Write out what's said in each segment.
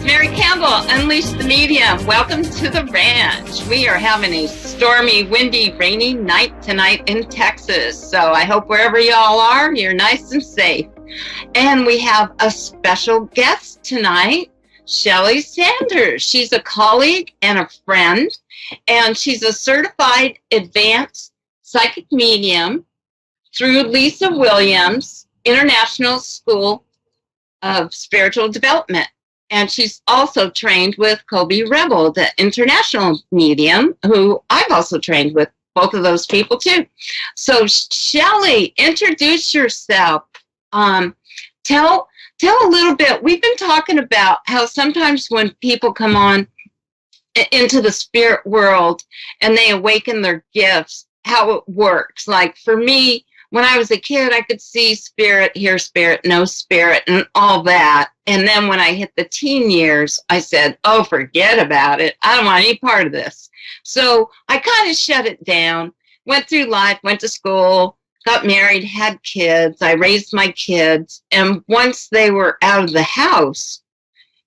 Mary Campbell, Unleash the Medium. Welcome to the ranch. We are having a stormy, windy, rainy night tonight in Texas. So I hope wherever y'all are, you're nice and safe. And we have a special guest tonight, Shelly Sanders. She's a colleague and a friend, and she's a certified advanced psychic medium through Lisa Williams International School of Spiritual Development. And she's also trained with Kobe Rebel, the international medium, who I've also trained with, both of those people too. So Shelly, introduce yourself. Tell a little bit. We've been talking about how sometimes when people come on into the spirit world and they awaken their gifts, how it works. Like for me, when I was a kid, I could see spirit, hear spirit, know spirit, and all that. And then when I hit the teen years, I said, oh, forget about it. I don't want any part of this. So I kind of shut it down, went through life, went to school, got married, had kids. I raised my kids. And once they were out of the house,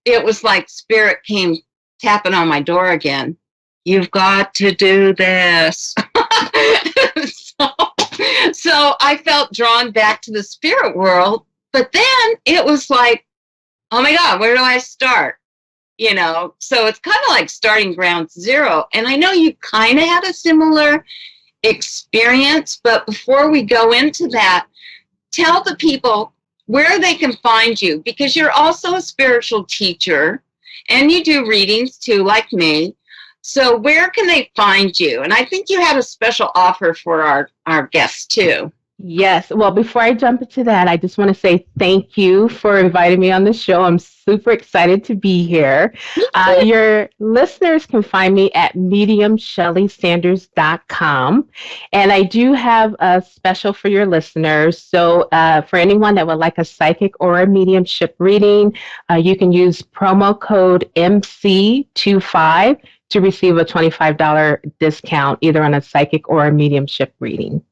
it was like spirit came tapping on my door again. You've got to do this. So I felt drawn back to the spirit world, but then it was like, oh my God, where do I start? You know, so it's kind of like starting ground zero. And I know you kind of had a similar experience, but before we go into that, tell the people where they can find you, because you're also a spiritual teacher and you do readings too, like me. So where can they find you? And I think you had a special offer for our guests too. Yes. Well, before I jump into that, I just want to say thank you for inviting me on the show. I'm super excited to be here. Your listeners can find me at mediumshellysanders.com. And I do have a special for your listeners. So for anyone that would like a psychic or a mediumship reading, you can use promo code MC25 to receive a $25 discount either on a psychic or a mediumship reading.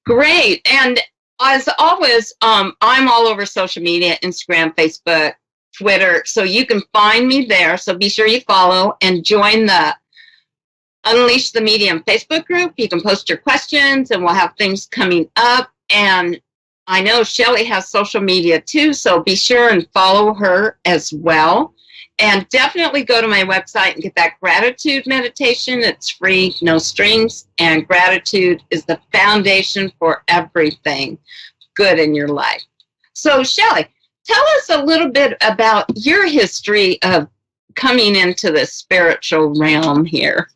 Great. And as always, I'm all over social media, Instagram, Facebook, Twitter. So you can find me there. So be sure you follow and join the Unleash the Medium Facebook group. You can post your questions and we'll have things coming up. And I know Shelly has social media too. So be sure and follow her as well. And definitely go to my website and get that gratitude meditation. It's free, no strings. And gratitude is the foundation for everything good in your life. So, Shelly, tell us a little bit about your history of coming into the spiritual realm here.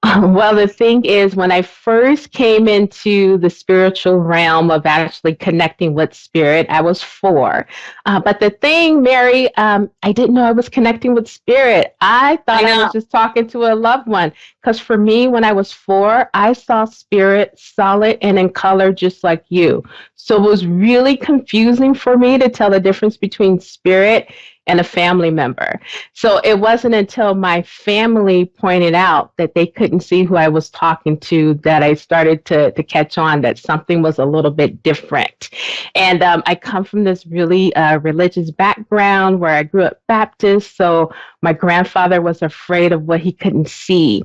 Well, the thing is, when I first came into the spiritual realm of actually connecting with spirit, I was 4. But the thing, Mary, I didn't know I was connecting with spirit. I thought I was just talking to a loved one. Because for me, when I was 4, I saw spirit solid and in color just like you. So it was really confusing for me to tell the difference between spirit and a family member. So it wasn't until my family pointed out that they couldn't see who I was talking to that I started to catch on that something was a little bit different. And I come from this really religious background where I grew up Baptist. So my grandfather was afraid of what he couldn't see.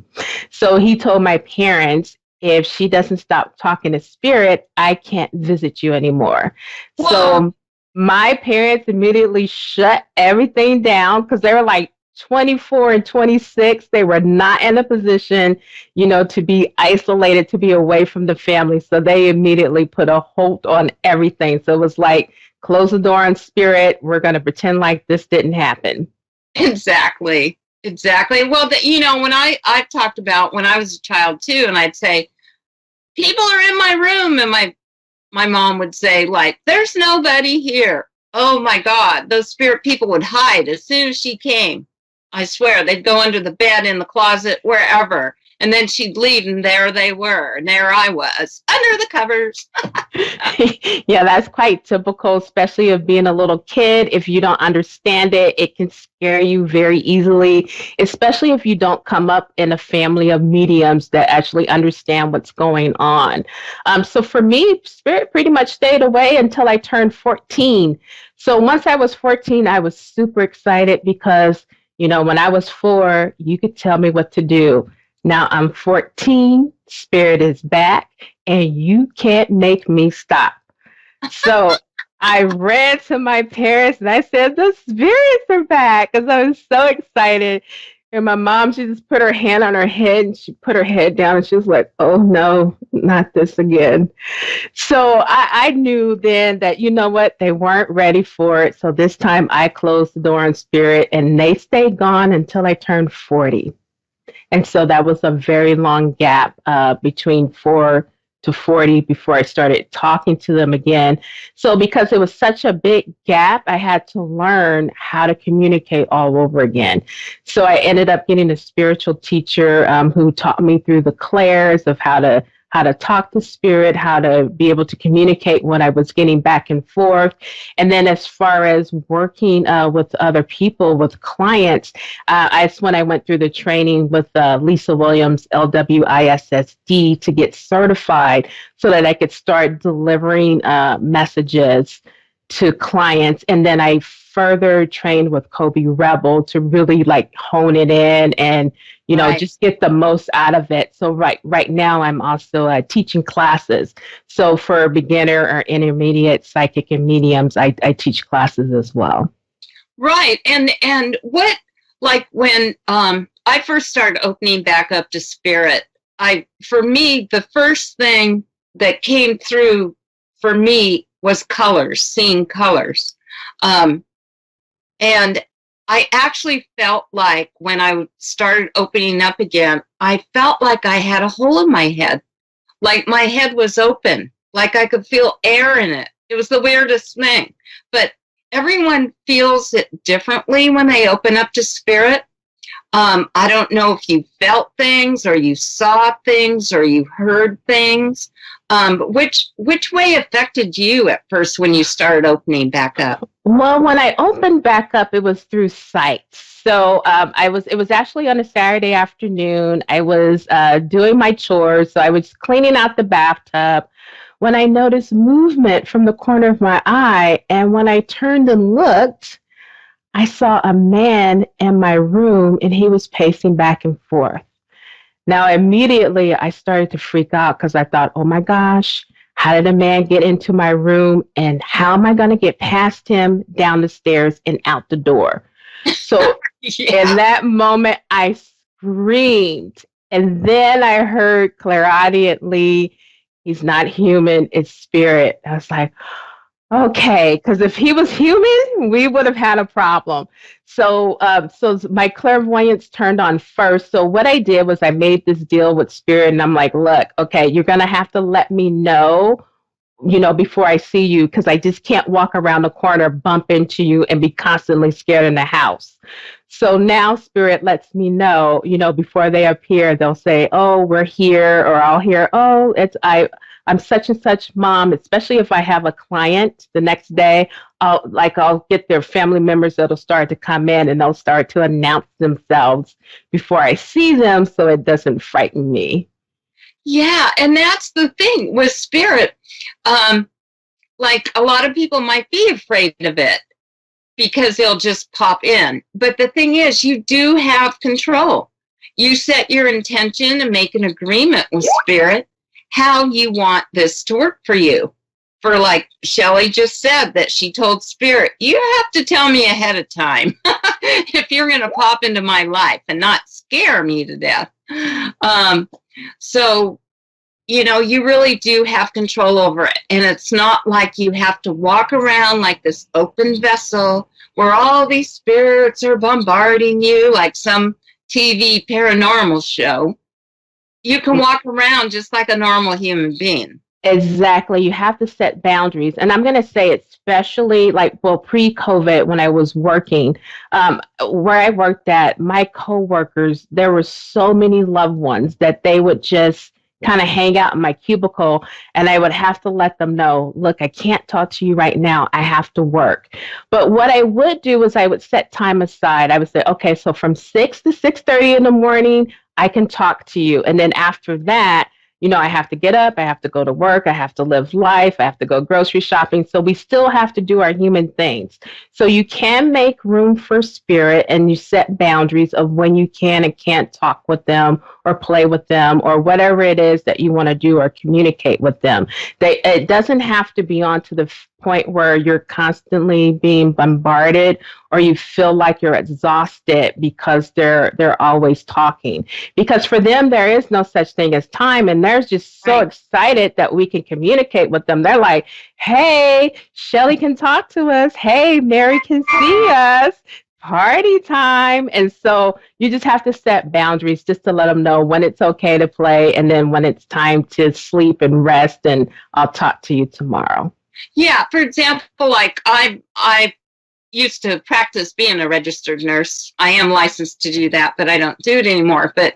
So he told my parents, if she doesn't stop talking to spirit, I can't visit you anymore. Wow. So my parents immediately shut everything down because they were like 24 and 26. They were not in a position, to be isolated, to be away from the family. So they immediately put a halt on everything. So it was like, close the door on spirit. We're going to pretend like this didn't happen. Exactly. Well, when I've talked about when I was a child too, and I'd say, people are in my room, and my mom would say, like, there's nobody here. Oh my God, those spirit people would hide as soon as she came. I swear, they'd go under the bed, in the closet, wherever. And then she'd leave, and there they were. And there I was, under the covers. Yeah, that's quite typical, especially of being a little kid. If you don't understand it, it can scare you very easily, especially if you don't come up in a family of mediums that actually understand what's going on. So for me, spirit pretty much stayed away until I turned 14. So once I was 14, I was super excited because, when I was 4, you could tell me what to do. Now I'm 14, spirit is back, and you can't make me stop. So I ran to my parents and I said, the spirits are back, because I was so excited. And my mom, she just put her hand on her head and she put her head down and she was like, oh no, not this again. So I knew then that, you know what, they weren't ready for it. So this time I closed the door on spirit, and they stayed gone until I turned 40. And so that was a very long gap between 4 to 40 before I started talking to them again. So because it was such a big gap, I had to learn how to communicate all over again. So I ended up getting a spiritual teacher who taught me through the clairs of how to talk to spirit, how to be able to communicate when I was getting back and forth. And then as far as working with other people, with clients, that's when I went through the training with Lisa Williams, LWISSD, to get certified so that I could start delivering messages to clients. And then I further trained with Kobe Rebel to really hone it in and, right, just get the most out of it. So right now I'm also teaching classes. So for beginner or intermediate psychic and mediums, I teach classes as well. Right. And what, when I first started opening back up to spirit, for me, the first thing that came through for me was colors, seeing colors. And I actually felt like when I started opening up again, I felt like I had a hole in my head, like my head was open, like I could feel air in it. It was the weirdest thing. But everyone feels it differently when they open up to spirit. I don't know if you felt things or you saw things or you heard things. But which way affected you at first when you started opening back up? Well, when I opened back up, it was through sight. So it was actually on a Saturday afternoon. I was doing my chores. So I was cleaning out the bathtub when I noticed movement from the corner of my eye. And when I turned and looked, I saw a man in my room, and he was pacing back and forth. Now, immediately I started to freak out because I thought, oh my gosh, how did a man get into my room, and how am I going to get past him, down the stairs and out the door? So yeah. In that moment, I screamed, and then I heard clairaudiently, he's not human, it's spirit. I was like, okay, because if he was human, we would have had a problem. So my clairvoyance turned on first. So what I did was I made this deal with spirit, and I'm like, look, okay, you're going to have to let me know, before I see you, because I just can't walk around the corner, bump into you, and be constantly scared in the house. So now spirit lets me know, before they appear, they'll say, oh, we're here, or I'll hear, oh, I'm such and such mom, especially if I have a client the next day, I'll get their family members that'll start to come in, and they'll start to announce themselves before I see them, so it doesn't frighten me. Yeah, and that's the thing with spirit. A lot of people might be afraid of it because they'll just pop in. But the thing is, you do have control. You set your intention and make an agreement with spirit how you want this to work for you. For like Shelley just said, that she told spirit, you have to tell me ahead of time if you're going to pop into my life and not scare me to death. So, you really do have control over it. And it's not like you have to walk around like this open vessel where all these spirits are bombarding you like some TV paranormal show. You can walk around just like a normal human being. Exactly. You have to set boundaries. And I'm going to say, especially like, well, pre-COVID, when I was working, where I worked at, my coworkers, there were so many loved ones that they would just kind of hang out in my cubicle, and I would have to let them know, look, I can't talk to you right now. I have to work. But what I would do is I would set time aside. I would say, okay, so from 6 to 6:30 in the morning, I can talk to you. And then after that, I have to get up, I have to go to work, I have to live life, I have to go grocery shopping. So we still have to do our human things. So you can make room for spirit and you set boundaries of when you can and can't talk with them or play with them or whatever it is that you want to do or communicate with them. It doesn't have to be on to the point where you're constantly being bombarded or you feel like you're exhausted because they're always talking. Because for them, there is no such thing as time, and they're just so excited that we can communicate with them. They're like, hey, Shelly can talk to us. Hey, Mary can see us. Party time. And so you just have to set boundaries just to let them know when it's okay to play and then when it's time to sleep and rest, and I'll talk to you tomorrow. Yeah, for example, like I used to practice being a registered nurse. I am licensed to do that, but I don't do it anymore. But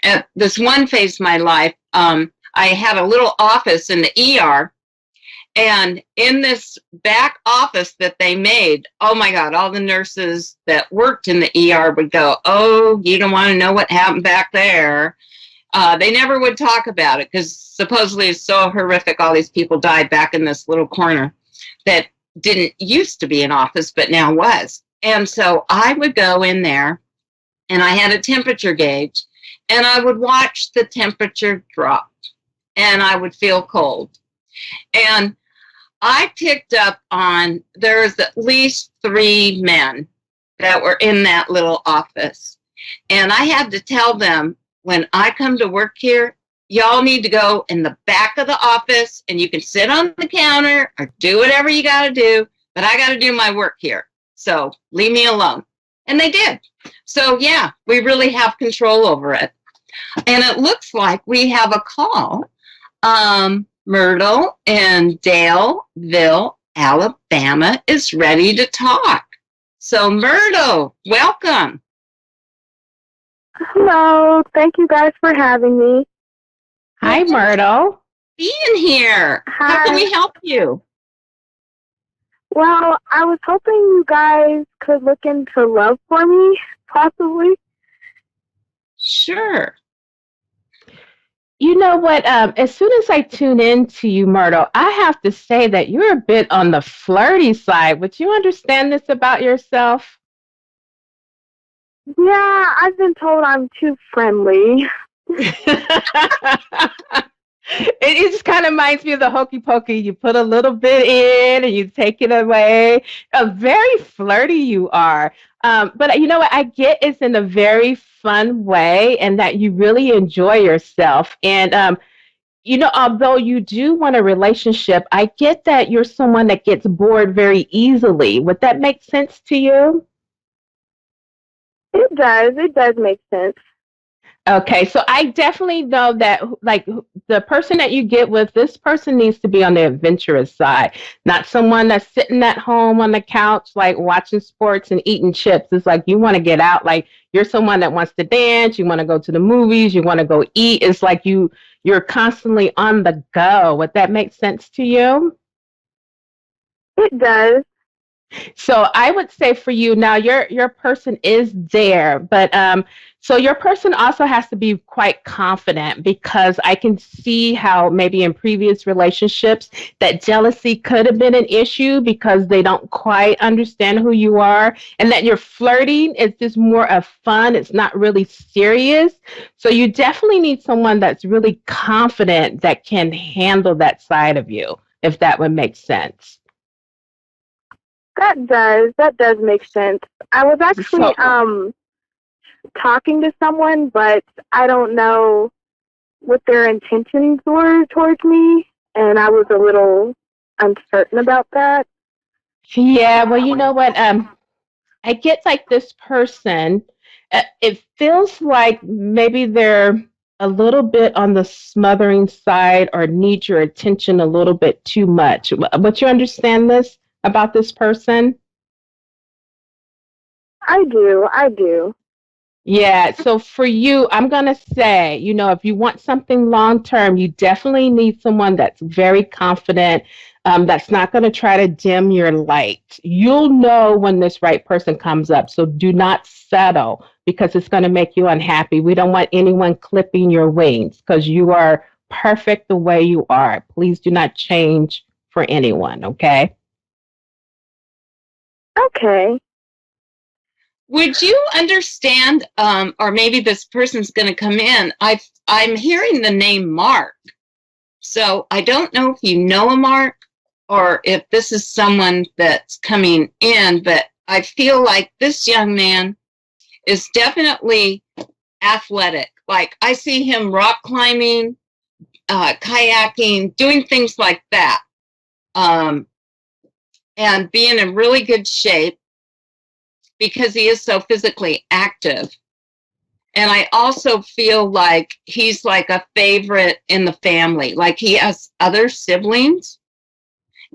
at this one phase of my life, I had a little office in the ER. And in this back office that they made, oh my God, all the nurses that worked in the ER would go, oh, you don't want to know what happened back there. They never would talk about it because supposedly it's so horrific. All these people died back in this little corner that didn't used to be an office, but now was. And so I would go in there and I had a temperature gauge and I would watch the temperature drop and I would feel cold. And I picked up on there's at least 3 men that were in that little office. And I had to tell them, when I come to work here, y'all need to go in the back of the office and you can sit on the counter or do whatever you got to do, but I got to do my work here. So leave me alone. And they did. So yeah, we really have control over it. And it looks like we have a call. Myrtle in Daleville, Alabama is ready to talk. So Myrtle, welcome. Hello. Thank you guys for having me. Hi, Myrtle. Being here. Hi. How can we help you? Well, I was hoping you guys could look into love for me, possibly. Sure. You know what? As soon as I tune in to you, Myrtle, I have to say that you're a bit on the flirty side. Would you understand this about yourself? Yeah, I've been told I'm too friendly. It just kind of reminds me of the hokey pokey. You put a little bit in and you take it away. Very flirty you are. But you know what? I get it's in a very fun way and that you really enjoy yourself. And, although you do want a relationship, I get that you're someone that gets bored very easily. Would that make sense to you? It does. It does make sense. Okay, so I definitely know that, like, the person that you get with, this person needs to be on the adventurous side, not someone that's sitting at home on the couch, like, watching sports and eating chips. It's like you want to get out. Like, you're someone that wants to dance, you want to go to the movies, you want to go eat. It's like you're constantly on the go. Would that make sense to you? It does. So I would say for you now, your person is there, but so your person also has to be quite confident, because I can see how maybe in previous relationships that jealousy could have been an issue because they don't quite understand who you are, and that you're flirting is just more of fun. It's not really serious. So you definitely need someone that's really confident that can handle that side of you, if that would make sense. That does. That does make sense. I was actually talking to someone, but I don't know what their intentions were towards me, and I was a little uncertain about that. Yeah, well, you know what? I get like this person, it feels like maybe they're a little bit on the smothering side or need your attention a little bit too much. But you understand this about this person? I do. I do. Yeah, so for you, I'm going to say, if you want something long term, you definitely need someone that's very confident, that's not going to try to dim your light. You'll know when this right person comes up, so do not settle because it's going to make you unhappy. We don't want anyone clipping your wings because you are perfect the way you are. Please do not change for anyone, okay? Okay. Would you understand, or maybe this person's going to come in? I'm hearing the name Mark, so I don't know if you know a Mark or if this is someone that's coming in, but I feel like this young man is definitely athletic. Like I see him rock climbing, kayaking, doing things like that, and being in really good shape because he is so physically active. And I also feel like he's like a favorite in the family. Like he has other siblings.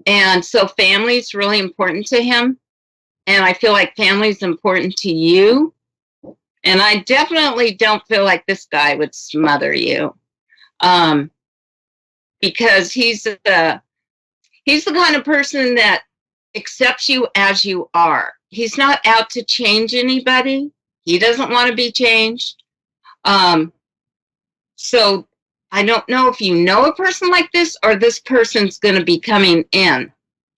And so family's really important to him. And I feel like family's important to you. And I definitely don't feel like this guy would smother you. Because he's the kind of person that accepts you as you are. He's not out to change anybody. He doesn't want to be changed. So I don't know if you know a person like this or this person's going to be coming in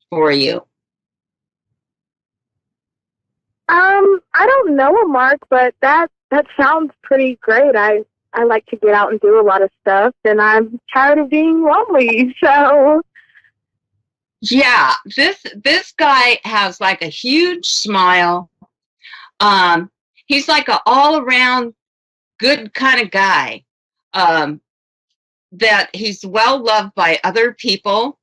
for you. I don't know a Mark, but that sounds pretty great. I like to get out and do a lot of stuff, and I'm tired of being lonely, so... Yeah, this guy has like a huge smile. He's like an all-around good kind of guy. That he's well loved by other people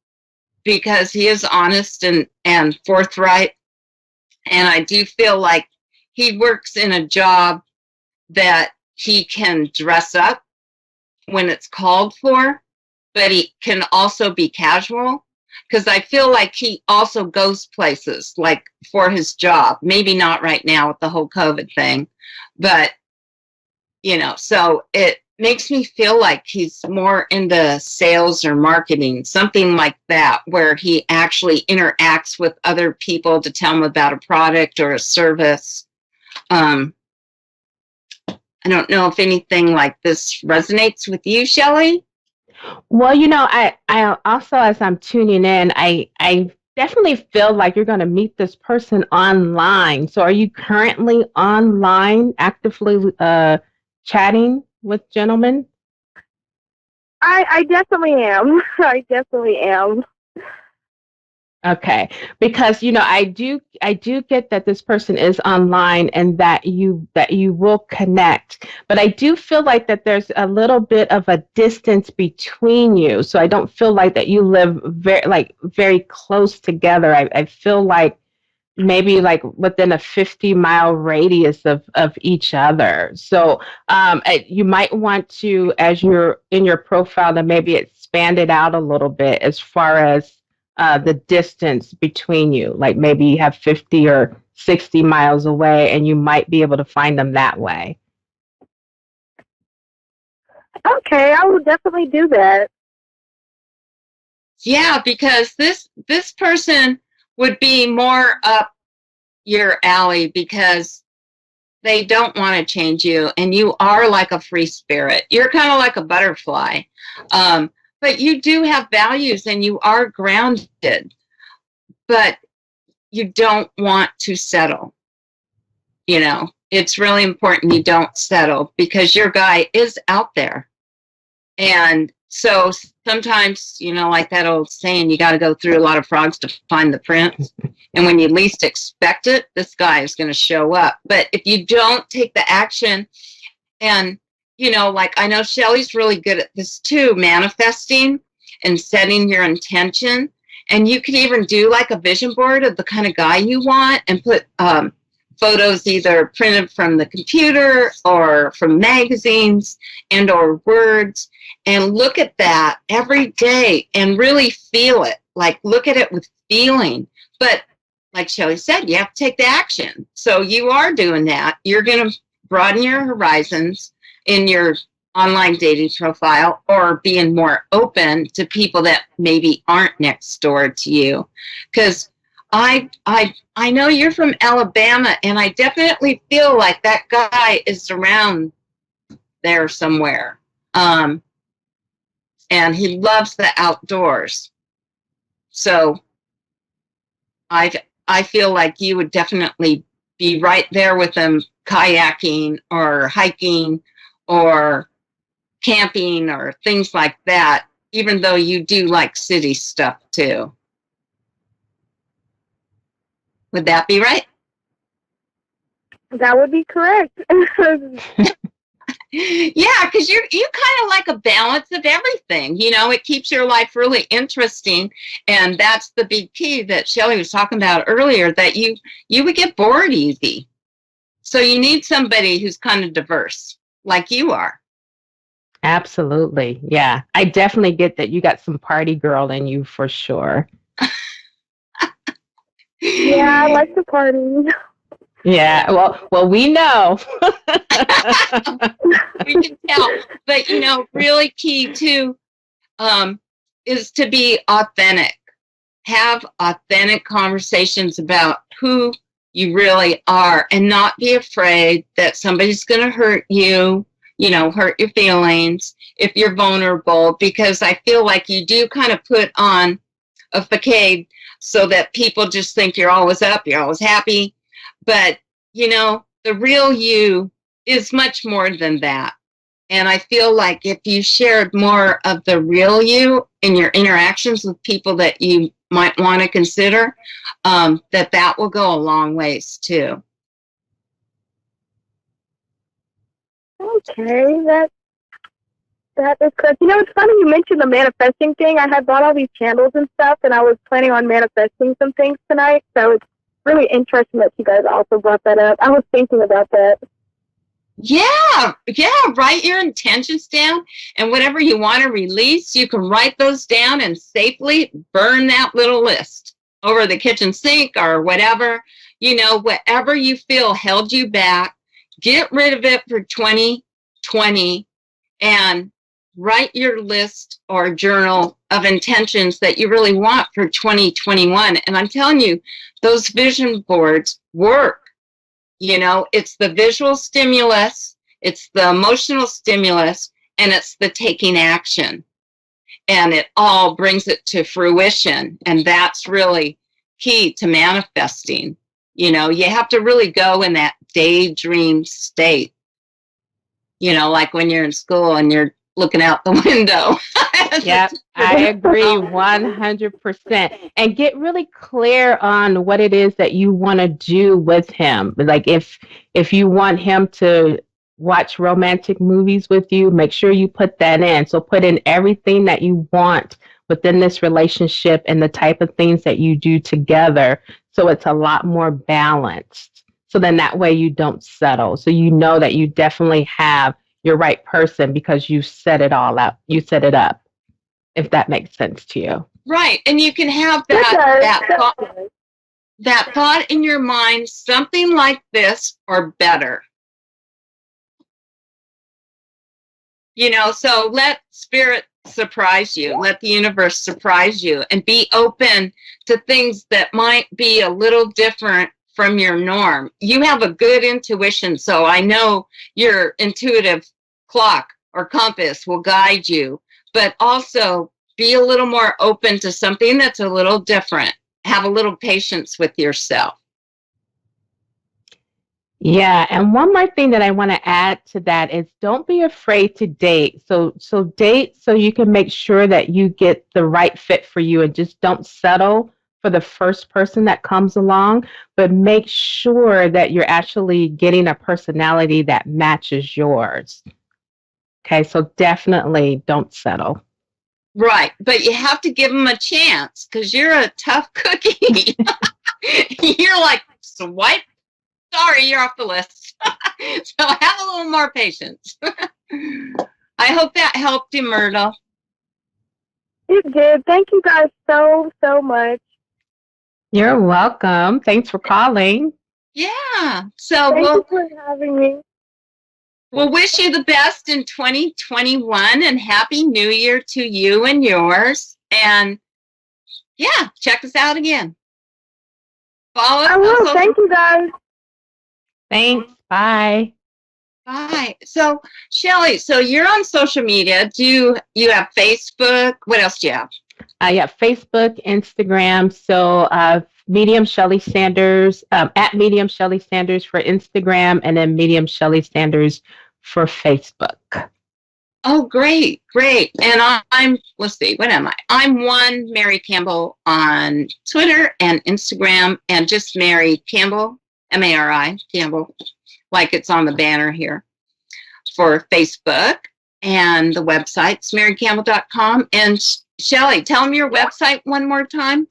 because he is honest and forthright. And I do feel like he works in a job that he can dress up when it's called for, but he can also be casual. Because I feel like he also goes places, like for his job. Maybe not right now with the whole COVID thing, but, so it makes me feel like he's more into sales or marketing, something like that, where he actually interacts with other people to tell them about a product or a service. I don't know if anything like this resonates with you, Shelley. Well, I also, as I'm tuning in, I definitely feel like you're going to meet this person online. So are you currently online, actively chatting with gentlemen? I definitely am. I definitely am. Okay, because I do get that this person is online and that you will connect, but I do feel like that there's a little bit of a distance between you. So I don't feel like that you live very close together. I feel like maybe like within a 50-mile radius of each other. So you might want to, as you're in your profile, to maybe expand it out a little bit as far as the distance between you. Like maybe you have 50 or 60 miles away and you might be able to find them that way. Okay, I will definitely do that. Yeah, because this person would be more up your alley because they don't want to change you, and you are like a free spirit. You're kind of like a butterfly, but you do have values and you are grounded, but you don't want to settle. It's really important you don't settle because your guy is out there. And so sometimes, like that old saying, you got to go through a lot of frogs to find the prince. And when you least expect it, this guy is going to show up. But if you don't take the action and, like I know Shelley's really good at this too, manifesting and setting your intention. And you could even do like a vision board of the kind of guy you want and put photos either printed from the computer or from magazines and or words, and look at that every day and really feel it. Like, look at it with feeling. But like Shelley said, you have to take the action. So you are doing that. You're going to broaden your horizons in your online dating profile, or being more open to people that maybe aren't next door to you. Because I know you're from Alabama, and I definitely feel like that guy is around there somewhere. And he loves the outdoors. So I feel like you would definitely be right there with him, kayaking or hiking or camping or things like that, even though you do like city stuff too. Would that be right? That would be correct. Yeah, because you kind of like a balance of everything. You know, it keeps your life really interesting, and that's the big key that Shelley was talking about earlier, that you would get bored easy. So you need somebody who's kind of diverse, like you are. Absolutely. Yeah. I definitely get that you got some party girl in you for sure. Yeah, I like to party. Yeah. Well, we know. We can tell. But, you know, really key too is to be authentic. Have authentic conversations about who you really are, and not be afraid that somebody's going to hurt you, you know, hurt your feelings if you're vulnerable, because I feel like you do kind of put on a facade so that people just think you're always up, you're always happy. But, you know, the real you is much more than that. And I feel like if you shared more of the real you in your interactions with people that you might want to consider, that will go a long ways too. Okay, that is correct. You know, it's funny you mentioned the manifesting thing. I had bought all these candles and stuff, and I was planning on manifesting some things tonight. So it's really interesting that you guys also brought that up. I was thinking about that. Yeah, write your intentions down, and whatever you want to release, you can write those down and safely burn that little list over the kitchen sink or whatever. You know, whatever you feel held you back, get rid of it for 2020 and write your list or journal of intentions that you really want for 2021. And I'm telling you, those vision boards work. You know, it's the visual stimulus, it's the emotional stimulus, and it's the taking action. And it all brings it to fruition. And that's really key to manifesting. You know, you have to really go in that daydream state. You know, like when you're in school and you're looking out the window. Yep, I agree 100%. And get really clear on what it is that you want to do with him. Like if you want him to watch romantic movies with you, make sure you put that in. So put in everything that you want within this relationship and the type of things that you do together, so it's a lot more balanced. So then that way you don't settle. So you know that you definitely have your right person because you set it all up. You set it up, if that makes sense to you. Right. And you can have that thought in your mind, something like this or better. You know, so let spirit surprise you. Let the universe surprise you, and be open to things that might be a little different from your norm. You have a good intuition, so I know your intuitive clock or compass will guide you, but also be a little more open to something that's a little different. Have a little patience with yourself. Yeah, and one more thing that I want to add to that is don't be afraid to date. So date so you can make sure that you get the right fit for you, and just don't settle for the first person that comes along, but make sure that you're actually getting a personality that matches yours. Okay, so definitely don't settle. Right, but you have to give them a chance because you're a tough cookie. You're like, swipe Sorry, you're off the list. So have a little more patience. I hope that helped you, Myrtle. It did. Thank you guys so, so much. You're welcome. Thanks for calling. Yeah. So Thank you for having me. we'll wish you the best in 2021 and Happy New Year to you and yours. And yeah, check us out again. Follow us. I will. Thank you guys. Thanks. Bye. Bye. So, Shelly, so you're on social media. Do you have Facebook? What else do you have? Yeah, Facebook, Instagram. So Medium Shelly Sanders, at Medium Shelly Sanders for Instagram, and then Medium Shelly Sanders for Facebook. Oh, great, great. And I'm, let's see, what am I? I'm one Mary Campbell on Twitter and Instagram, and just Mary Campbell, M-A-R-I, Campbell, like it's on the banner here, for Facebook. And the website's marycampbell.com. And Shelly, tell them your website one more time.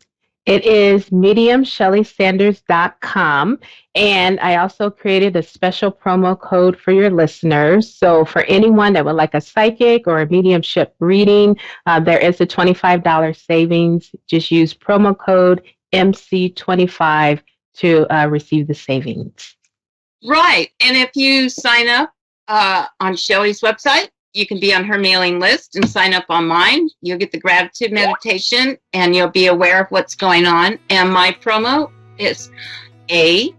It is mediumshellysanders.com. And I also created a special promo code for your listeners. So for anyone that would like a psychic or a mediumship reading, there is a $25 savings. Just use promo code MC25 to receive the savings. Right. And if you sign up on Shelly's website, you can be on her mailing list and sign up on mine. You'll get the gratitude meditation and you'll be aware of what's going on. And my promo is A1R.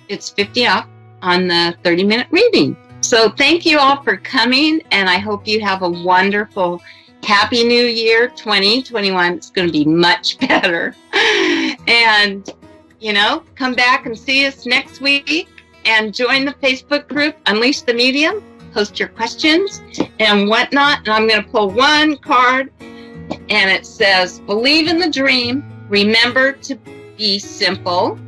It's 50 off on the 30-minute reading. So thank you all for coming, and I hope you have a wonderful, happy new year 2021. It's going to be much better. And, you know, come back and see us next week and join the Facebook group, Unleash the Medium. Post your questions and whatnot. And I'm going to pull one card, and it says, believe in the dream. Remember to be simple.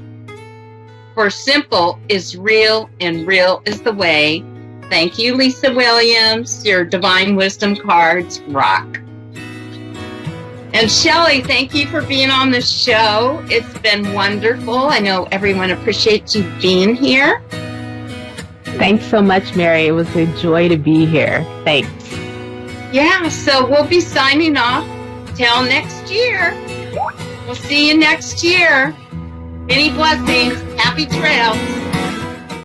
For simple is real, and real is the way. Thank you, Lisa Williams. Your Divine Wisdom cards rock. And Shelly, thank you for being on the show. It's been wonderful. I know everyone appreciates you being here. Thanks so much, Mary. It was a joy to be here. Thanks. Yeah, so we'll be signing off till next year. We'll see you next year. Many blessings. Happy trails.